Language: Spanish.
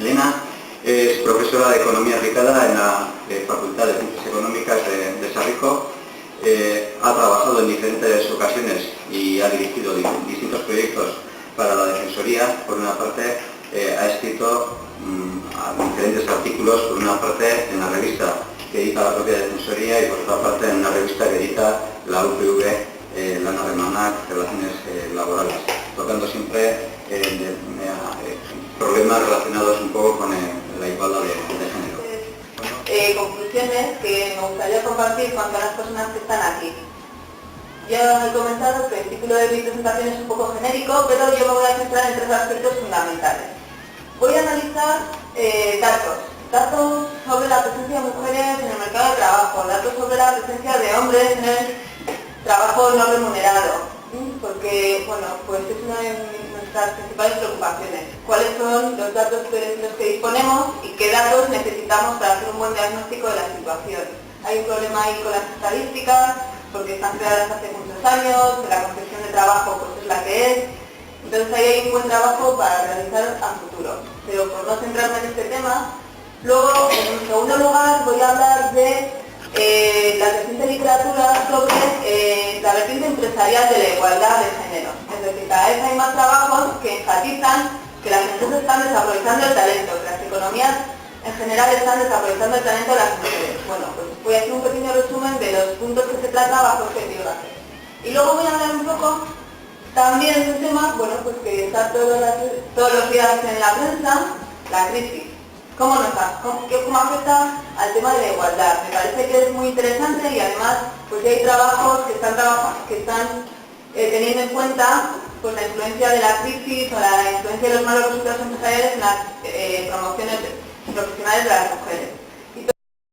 Elena es profesora de Economía Aplicada en la Facultad de Ciencias Económicas de Sarrico. Ha trabajado en diferentes ocasiones y ha dirigido distintos proyectos para la Defensoría. Por una parte, ha escrito diferentes artículos, por una parte en la revista que edita la propia Defensoría y por otra parte en una revista que edita la UPV, la Naremanac, Relaciones Laborales, tocando siempre problemas relacionados un poco con la igualdad de género. Conclusiones que me gustaría compartir con todas las personas que están aquí. Ya he comentado que el título de mi presentación es un poco genérico, pero yo me voy a centrar en tres aspectos fundamentales. Voy a analizar datos sobre la presencia de mujeres en el mercado de trabajo, datos sobre la presencia de hombres en el trabajo no remunerado, porque bueno, pues es una de nuestras principales preocupaciones. ¿Cuáles son los datos de los que disponemos y qué datos necesitamos para hacer un buen diagnóstico de la situación? Hay un problema ahí con las estadísticas, porque están creadas hace muchos años, la concepción de trabajo pues es la que es. Entonces ahí hay un buen trabajo para realizar a futuro. Pero por no centrarme en este tema, luego en segundo lugar voy a hablar de la reciente literatura sobre la vertiente empresarial de la igualdad de género. Es decir, cada vez hay más trabajos que enfatizan que las empresas están desaprovechando el talento, que las economías en general están desaprovechando el talento de las mujeres. Bueno, pues voy a hacer un pequeño resumen de los puntos que se trata bajo este epígrafe. Y luego voy a hablar un poco también de un tema, bueno, pues que está todos los días en la prensa, la crisis. ¿Cómo afecta al tema de la igualdad? Me parece que es muy interesante y además pues hay trabajos que están teniendo en cuenta pues, la influencia de la crisis o la influencia de los malos resultados empresariales en las promociones profesionales de las mujeres.